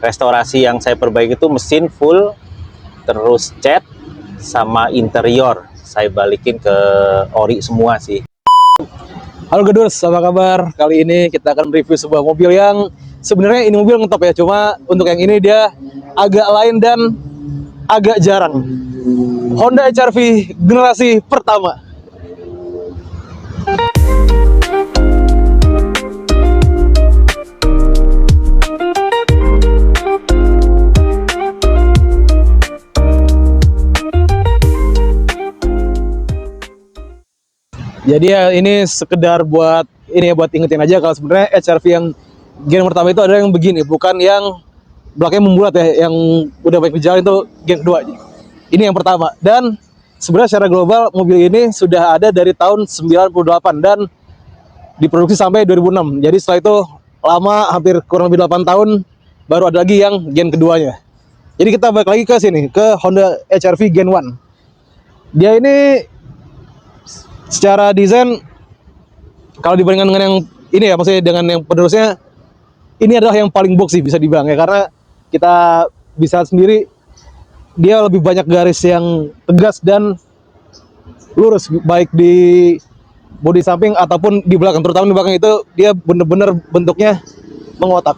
Restorasi yang saya perbaiki itu mesin full, terus cat sama interior saya balikin ke ori semua sih. Halo Gedus, apa kabar? Kali ini kita akan review sebuah mobil yang sebenarnya ini mobil ngetop ya, cuma untuk yang ini dia agak lain dan agak jarang. Honda HR-V generasi pertama. Jadi ya ini sekedar buat ini ya, buat ingetin aja kalau sebenarnya HR-V yang gen pertama itu ada yang begini, bukan yang belakangnya membulat ya, yang udah baik di jalan itu gen kedua. Ini yang pertama. Dan sebenarnya secara global mobil ini sudah ada dari tahun 98 dan diproduksi sampai 2006. Jadi setelah itu lama, hampir kurang lebih 8 tahun baru ada lagi yang gen keduanya. Jadi kita balik lagi ke sini, ke Honda HR-V Gen 1. Dia ini secara desain kalau dibandingkan dengan yang ini ya, maksudnya dengan yang penerusnya, ini adalah yang paling boxy bisa dibilang ya, karena kita bisa sendiri dia lebih banyak garis yang tegas dan lurus, baik di bodi samping ataupun di belakang. Terutama di belakang itu dia bener-bener bentuknya mengotak.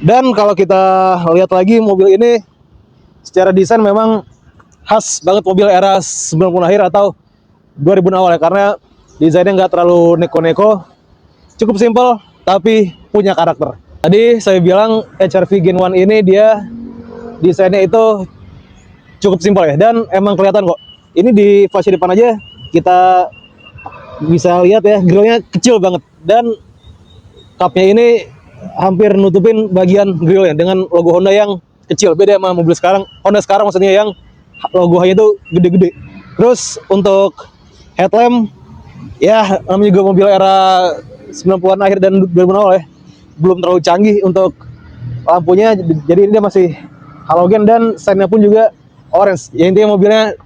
Dan kalau kita lihat lagi mobil ini secara desain memang khas banget mobil era 90 akhir atau 2000 awal ya, karena desainnya nggak terlalu neko-neko, cukup simple tapi punya karakter. Tadi saya bilang HR-V Gen 1 ini dia desainnya itu cukup simpel ya, dan emang kelihatan kok. Ini di fascia depan aja kita bisa lihat ya, grillnya kecil banget, dan cupnya ini hampir nutupin bagian grillnya dengan logo Honda yang kecil. Beda sama mobil sekarang, Honda sekarang maksudnya, yang logonya itu gede-gede. Terus untuk headlamp, ya namanya juga mobil era 90-an akhir dan 2000 awal ya, belum terlalu canggih untuk lampunya, jadi ini dia masih halogen dan sign-nya pun juga orange. Ya intinya mobilnya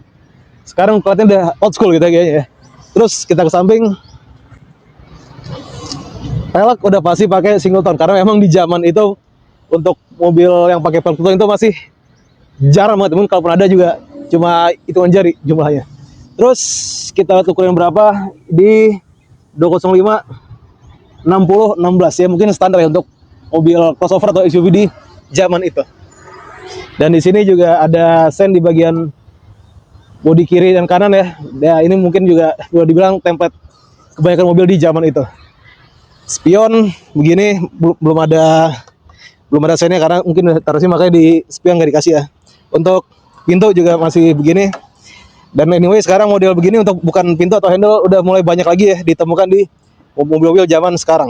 sekarang kelihatannya udah old school gitu kayaknya ya. Terus kita ke samping, pelek udah pasti pakai single tone, karena memang di zaman itu untuk mobil yang pakai pelek itu masih jarang banget, temen, kalaupun ada juga cuma hitungan jari jumlahnya. Terus kita lihat ukuran berapa di 205 60 16 ya, mungkin standar ya untuk mobil crossover atau SUV di zaman itu. Dan di sini juga ada sen di bagian bodi kiri dan kanan ya. Ya ini mungkin juga boleh dibilang template kebanyakan mobil di zaman itu. Spion begini belum ada sennya, karena mungkin taruhnya makanya di spion nggak dikasih ya. Untuk pintu juga masih begini. Dan anyway sekarang model begini untuk bukan pintu atau handle udah mulai banyak lagi ya ditemukan di mobil-mobil zaman sekarang.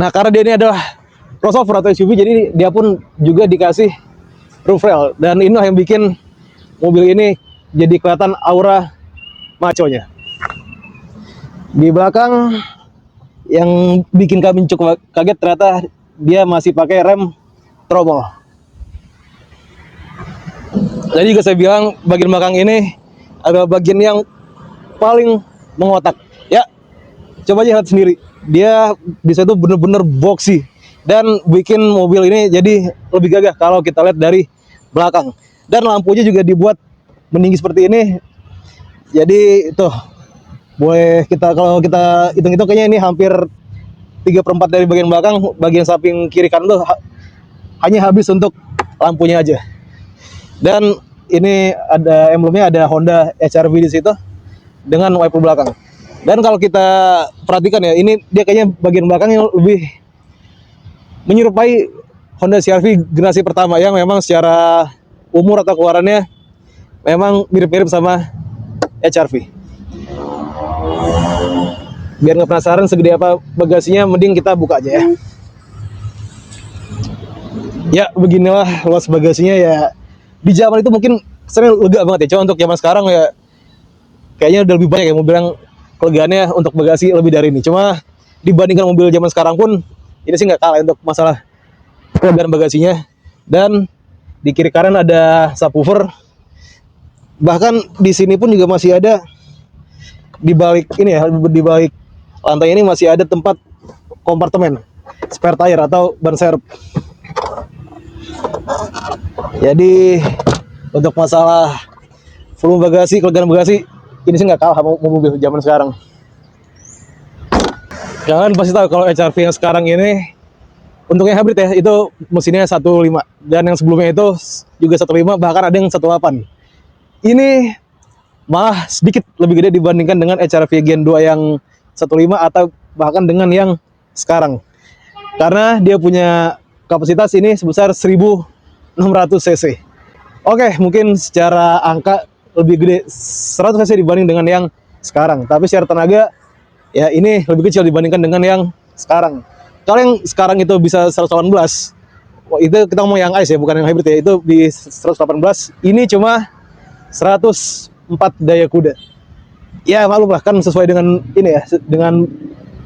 Nah karena dia ini adalah crossover atau SUV, jadi dia pun juga dikasih roof rail, dan ini yang bikin mobil ini jadi kelihatan aura maconya. Di belakang yang bikin kami cukup kaget, ternyata dia masih pakai rem tromol. Jadi juga saya bilang bagian belakang ini adalah bagian yang paling mengotak. Ya, coba aja lihat sendiri. Dia bisa tuh bener-bener boxy dan bikin mobil ini jadi lebih gagah kalau kita lihat dari belakang. Dan lampunya juga dibuat meninggi seperti ini. Jadi tuh, boleh kita, kalau kita hitung-hitung kayaknya ini hampir 3/4 dari bagian belakang, bagian samping kiri kanan tuh hanya habis untuk lampunya aja. Dan ini ada emblemnya, ada Honda HR-V di situ dengan wiper belakang. Dan kalau kita perhatikan ya, ini dia kayaknya bagian belakang yang lebih menyerupai Honda CR-V generasi pertama, yang memang secara umur atau keluarannya memang mirip-mirip sama HR-V. Biar nggak penasaran segede apa bagasinya, mending kita buka aja ya. Ya beginilah luas bagasinya ya. Di zaman itu mungkin kesannya lega banget ya, cuma untuk zaman sekarang ya kayaknya udah lebih banyak ya mobil yang kelegaannya untuk bagasi lebih dari ini. Cuma dibandingkan mobil zaman sekarang pun ini sih nggak kalah untuk masalah kelegaan bagasinya. Dan di kiri kanan ada subwoofer. Bahkan di sini pun juga masih ada, di balik ini ya, di balik lantai ini masih ada tempat kompartemen. spare tire atau ban serep. Jadi untuk masalah volume bagasi, kelegaan bagasi, ini sih nggak kalah sama mobil zaman sekarang. Kalian pasti tahu kalau HR-V yang sekarang ini untuk yang hybrid ya, itu mesinnya 1.5, dan yang sebelumnya itu juga 1.5, bahkan ada yang 1.8. Ini malah sedikit lebih gede dibandingkan dengan HR-V Gen 2 yang 1.5 atau bahkan dengan yang sekarang. Karena dia punya kapasitas ini sebesar 1.600 cc. Oke, mungkin secara angka lebih gede 100 cc dibanding dengan yang sekarang, tapi secara tenaga ya ini lebih kecil dibandingkan dengan yang sekarang. Kalau yang sekarang itu bisa 118, itu kita ngomong yang ICE ya, bukan yang hybrid ya, itu di 118. Ini cuma 104 daya kuda. Ya maklum lah, kan sesuai dengan ini ya, dengan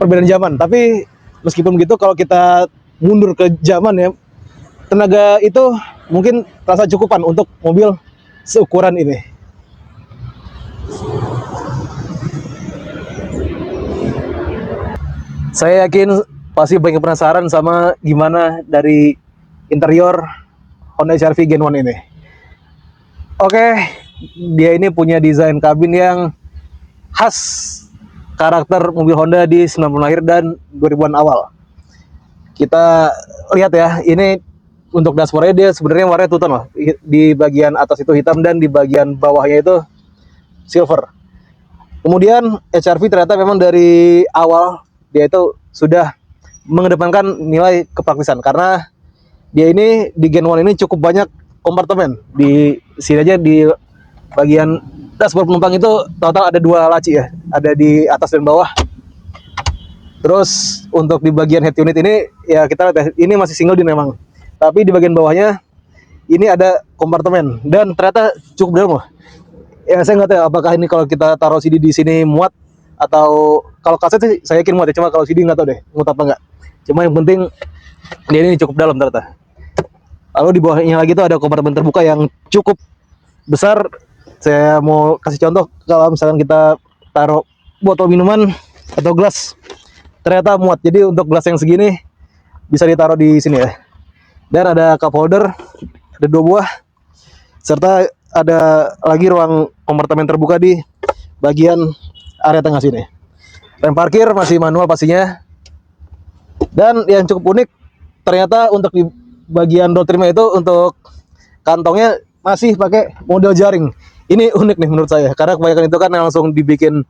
perbedaan zaman. Tapi meskipun begitu, kalau kita mundur ke zaman ya, tenaga itu mungkin terasa cukupan untuk mobil seukuran ini. Saya yakin pasti banyak penasaran sama gimana dari interior Honda HR-V Gen 1 ini. Oke, dia ini punya desain kabin yang khas karakter mobil Honda di 90 akhir dan 2000-an awal. Kita lihat ya, ini untuk dashboardnya dia sebenarnya warnanya two tone loh. Di bagian atas itu hitam dan di bagian bawahnya itu silver. Kemudian HR-V ternyata memang dari awal dia itu sudah mengedepankan nilai kepraktisan, karena dia ini di Gen 1 ini cukup banyak kompartemen. Di sini aja di bagian dashboard penumpang itu total ada 2 laci ya, ada di atas dan bawah. Terus untuk di bagian head unit ini ya kita lihat ya, ini masih single din memang, tapi di bagian bawahnya ini ada kompartemen dan ternyata cukup dalam loh. Ya saya nggak tahu apakah ini kalau kita taruh CD di sini muat, atau kalau kaset sih saya yakin muat ya, cuma kalau CD nggak tahu deh muat apa nggak. Cuma yang penting dia ini cukup dalam ternyata. Lalu di bawahnya lagi tuh ada kompartemen terbuka yang cukup besar. Saya mau kasih contoh, kalau misalkan kita taruh botol minuman atau gelas, ternyata muat. Jadi untuk gelas yang segini bisa ditaruh di sini ya. Dan ada cup holder, ada 2 buah, serta ada lagi ruang kompartemen terbuka di bagian area tengah sini. Rem parkir masih manual pastinya. Dan yang cukup unik, ternyata untuk di bagian door trimnya itu untuk kantongnya masih pakai model jaring. Ini unik nih menurut saya, karena kebanyakan itu kan langsung dibikin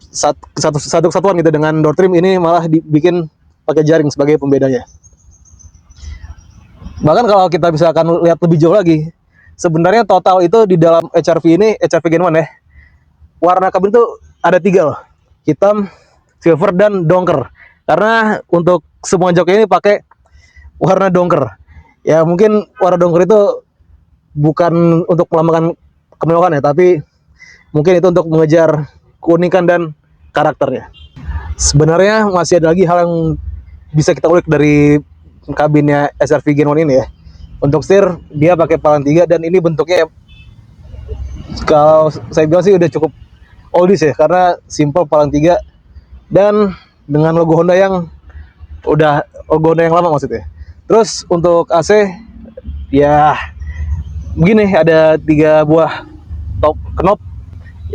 satu kesatuan gitu dengan door trim. Ini malah dibikin pakai jaring sebagai pembedanya. Bahkan kalau kita bisa akan lihat lebih jauh lagi, sebenarnya total itu di dalam HR-V ini, HR-V Gen 1 ya, warna kabin itu ada 3 loh, hitam, silver, dan dongker. Karena untuk semua joknya ini pakai warna dongker. Ya mungkin warna dongker itu bukan untuk melambangkan kemewahan ya, tapi mungkin itu untuk mengejar keunikan dan karakternya. Sebenarnya masih ada lagi hal yang bisa kita ulik dari kabinnya HR-V Gen 1 ini ya. Untuk setir dia pakai palang 3, dan ini bentuknya kalau saya bilang sih udah cukup oldies ya, karena simple palang 3 dan dengan logo Honda yang udah logo Honda yang lama maksudnya. Terus untuk AC ya begini, ada 3 buah top knob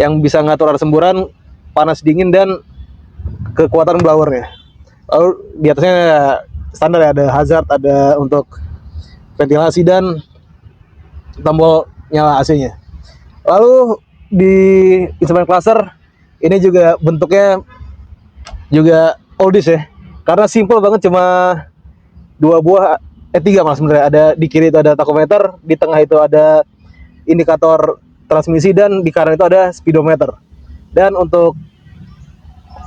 yang bisa ngatur arah semburan, panas dingin, dan kekuatan blowernya. Lalu di atasnya standar ya, ada hazard, ada untuk ventilasi, dan tombol nyala AC-nya. Lalu di instrument cluster ini juga bentuknya juga oldies ya, karena simple banget, cuma 2 buah, 3 malah sebenarnya. Ada di kiri itu ada tachometer, di tengah itu ada indikator transmisi, dan di kanan itu ada speedometer. Dan untuk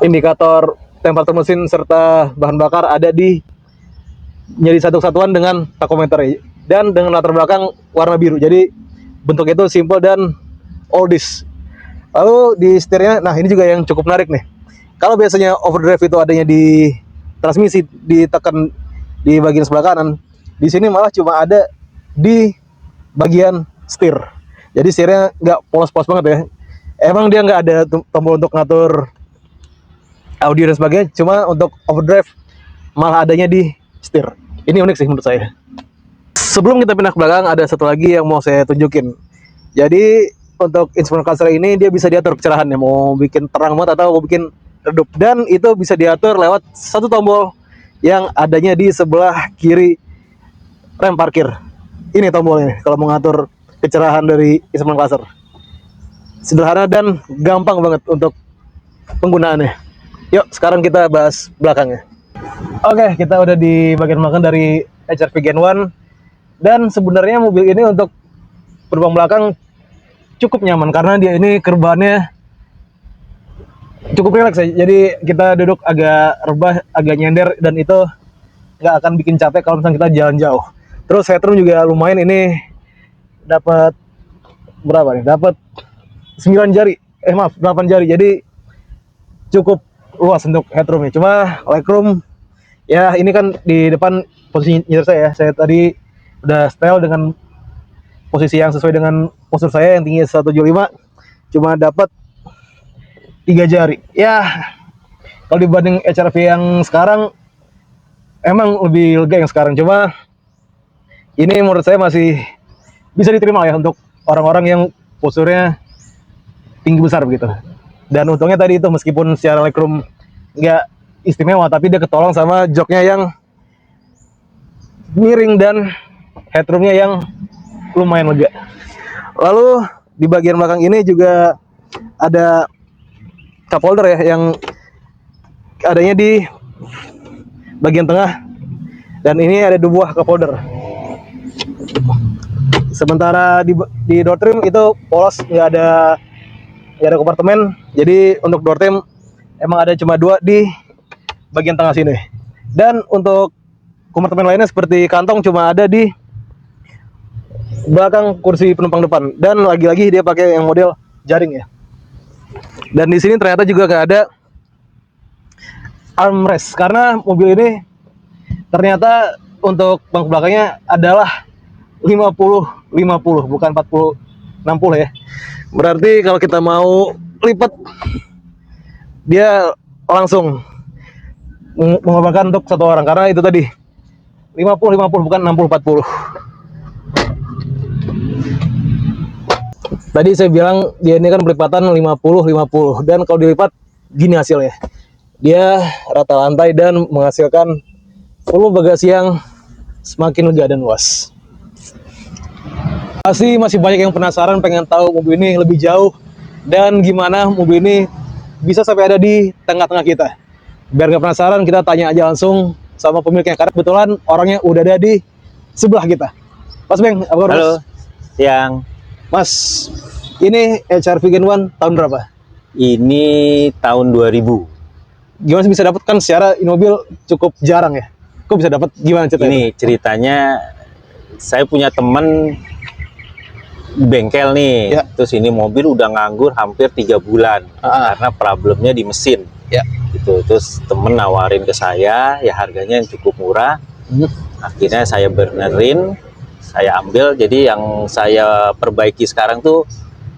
indikator temperatur mesin serta bahan bakar ada di jadi satu kesatuan dengan tachometer, dan dengan latar belakang warna biru. Jadi bentuk itu simple dan oldies. Lalu di setirnya, nah ini juga yang cukup menarik nih. Kalau biasanya overdrive itu adanya di transmisi, ditekan di bagian sebelah kanan, di sini malah cuma ada di bagian setir. Jadi setirnya nggak polos-polos banget ya. Emang dia nggak ada tombol untuk ngatur audio dan sebagainya, cuma untuk overdrive malah adanya di setir. Ini unik sih menurut saya. Sebelum kita pindah ke belakang, ada satu lagi yang mau saya tunjukin. Jadi untuk instrument cluster ini dia bisa diatur kecerahannya, mau bikin terang banget atau mau bikin redup, dan itu bisa diatur lewat satu tombol yang adanya di sebelah kiri rem parkir. Ini tombolnya kalau mau ngatur kecerahan dari instrument cluster. Sederhana dan gampang banget untuk penggunaannya. Yuk sekarang kita bahas belakangnya. Oke, kita udah di bagian belakang dari HR-V Gen 1, dan sebenarnya mobil ini untuk gerbang belakang cukup nyaman karena dia ini kerbannya cukup rileks ya. Jadi kita duduk agak rebah, agak nyender, dan itu nggak akan bikin capek kalau misalnya kita jalan jauh. Terus headroom juga lumayan, ini dapat berapa nih? Dapat 9 jari. Maaf, 8 jari. Jadi cukup luas untuk headroomnya. Cuma legroom ya ini kan di depan posisi nyetir saya ya. Saya tadi udah setel dengan posisi yang sesuai dengan postur saya yang tinggi 175, cuma dapat 3 jari. Ya, kalau dibanding HR-V yang sekarang emang lebih lega yang sekarang. Cuma ini menurut saya masih bisa diterima ya untuk orang-orang yang posturnya tinggi besar begitu. Dan untungnya tadi itu meskipun secara legroom nggak istimewa, tapi dia ketolong sama joknya yang miring dan headroomnya yang lumayan lega. Lalu di bagian belakang ini juga ada cup holder ya, yang adanya di bagian tengah, dan ini ada 2 buah cup holder. Sementara di door trim itu polos, nggak ada kompartemen. Jadi untuk door trim emang ada cuma 2 di bagian tengah sini, dan untuk kompartemen lainnya seperti kantong cuma ada di belakang kursi penumpang depan, dan lagi-lagi dia pakai yang model jaring ya. Dan di sini ternyata juga nggak ada armrest karena mobil ini ternyata untuk bangku belakangnya adalah 50-50 bukan 40-60 ya. Berarti kalau kita mau lipat dia langsung mengorbankan untuk satu orang, karena itu tadi 50-50 bukan 60-40. Tadi saya bilang dia ini kan pelipatan 50-50, dan kalau dilipat gini hasilnya. Dia rata lantai dan menghasilkan volume bagasi yang semakin lega dan luas. Pasti masih banyak yang penasaran pengen tahu mobil ini lebih jauh dan gimana mobil ini bisa sampai ada di tengah-tengah kita. Biar nggak penasaran, kita tanya aja langsung sama pemiliknya, karena kebetulan orangnya udah ada di sebelah kita. Mas Beng, apa kabar? Halo, siang. Mas, ini HR-V Gen 1 tahun berapa? Ini tahun 2000. Gimana sih bisa dapat, kan secara ini mobil cukup jarang ya? Kok bisa dapat, gimana ceritanya? Ini ceritanya, saya punya temen bengkel nih. Ya. Terus ini mobil udah nganggur hampir 3 bulan karena problemnya di mesin. Ya. Gitu. Terus temen nawarin ke saya, ya harganya yang cukup murah. Akhirnya saya benerin, saya ambil. Jadi yang saya perbaiki sekarang tuh,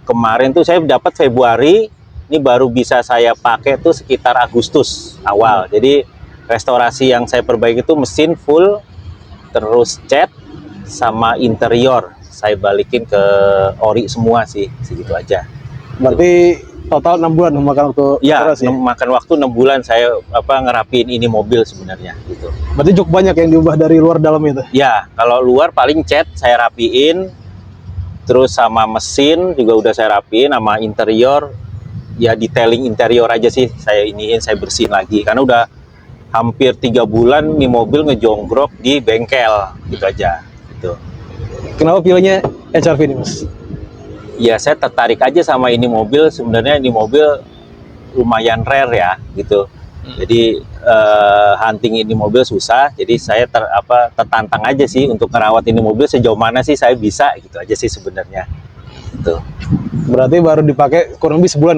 kemarin tuh saya dapat Februari, ini baru bisa saya pakai tuh sekitar Agustus awal. Jadi restorasi yang saya perbaiki itu mesin full, terus cat sama interior saya balikin ke ori semua sih, segitu aja. Berarti total 6 bulan memakan waktu. Ya, restorasi. makan waktu 6 bulan saya ngerapiin ini mobil sebenarnya gitu. Berarti cukup banyak yang diubah dari luar dalam itu. Ya, kalau luar paling cat saya rapiin, terus sama mesin juga udah saya rapiin, sama interior ya detailing interior aja sih saya iniin, saya bersihin lagi karena udah hampir 3 bulan nih mobil ngejonggrok di bengkel gitu aja gitu. Kenapa pilihnya HR-V ini, Mas? Ya saya tertarik aja sama ini mobil, sebenarnya ini mobil lumayan rare ya gitu. Jadi hunting ini mobil susah, jadi saya tertantang aja sih untuk merawat ini mobil sejauh mana sih saya bisa gitu aja sih sebenarnya. Gitu. Berarti baru dipakai kurang lebih sebulan,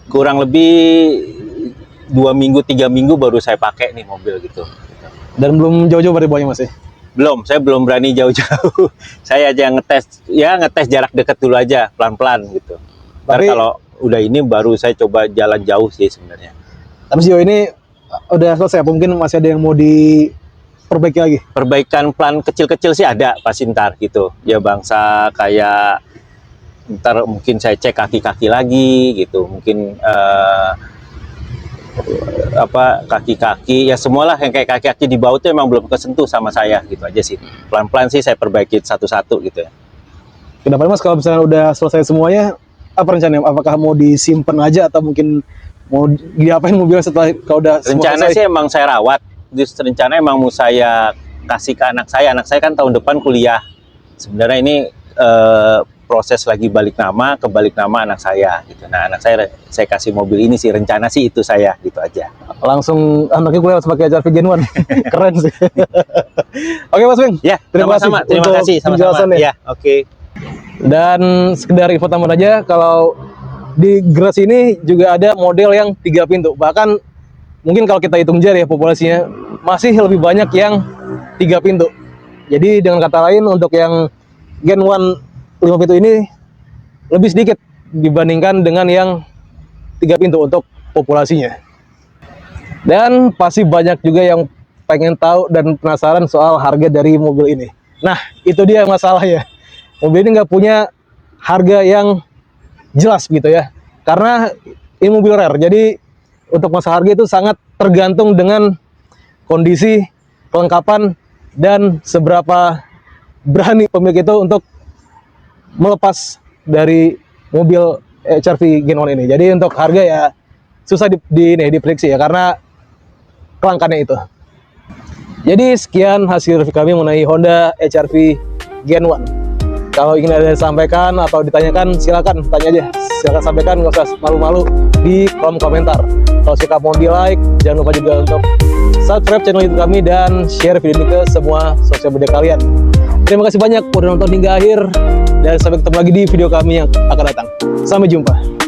Kurang lebih 2 minggu 3 minggu baru saya pakai nih mobil gitu. Dan belum jauh-jauh berarti bawanya, Mas ya? Belum, saya belum berani jauh-jauh. Saya aja ngetes jarak dekat dulu aja, pelan-pelan gitu. Tapi kalau udah ini baru saya coba jalan jauh sih sebenarnya. Tapi sejauh ini udah selesai? Apa mungkin masih ada yang mau diperbaiki lagi? Perbaikan plan kecil-kecil sih ada pasti ntar gitu. Ya bangsa kayak ntar mungkin saya cek kaki-kaki lagi gitu. Mungkin apa kaki-kaki ya semualah yang kayak kaki-kaki di bawah itu emang belum kesentuh sama saya gitu aja sih. Pelan-pelan sih saya perbaiki satu-satu gitu ya. Kedepannya Mas kalau misalnya udah selesai semuanya, apa rencananya? Apakah mau disimpan aja atau mungkin mau diapain mobilnya setelah kalau udah semua Rencana selesai? sih emang saya rawat. Just rencana emang mau saya kasih ke anak saya. Anak saya kan tahun depan kuliah. Sebenarnya ini proses lagi balik nama ke balik nama anak saya gitu. Nah, anak saya kasih mobil ini sih, rencana sih itu saya gitu aja. Langsung anaknya gue langsung pakai HRV Gen 1. Keren sih. Oke Mas Bing. Ya, Terima sama-sama. kasih Terima untuk kasih sama-sama. penjelasannya. Ya, oke. Dan sekedar info tambahan aja, kalau di Gres ini juga ada model yang 3 pintu. Bahkan mungkin kalau kita hitung jari ya populasinya masih lebih banyak yang 3 pintu. Jadi dengan kata lain untuk yang Gen 1 5 pintu ini lebih sedikit dibandingkan dengan yang 3 pintu untuk populasinya. Dan pasti banyak juga yang pengen tahu dan penasaran soal harga dari mobil ini. Nah, itu dia masalahnya. Mobil ini nggak punya harga yang jelas gitu ya. Karena ini mobil rare. Jadi untuk masalah harga itu sangat tergantung dengan kondisi, kelengkapan, dan seberapa berani pemilik itu untuk melepas dari mobil HR-V Gen 1 ini. Jadi untuk harga ya susah diprediksi ya karena kelangkaannya itu. Jadi sekian hasil review kami mengenai Honda HR-V Gen 1. Kalau ingin ada yang disampaikan atau ditanyakan, silakan tanya aja. Silakan sampaikan, nggak usah malu-malu di kolom komentar. Kalau suka mohon di like, jangan lupa juga untuk subscribe channel YouTube kami dan share video ini ke semua sosial media kalian. Terima kasih banyak udah nonton hingga akhir dan sampai ketemu lagi di video kami yang akan datang. Sampai jumpa.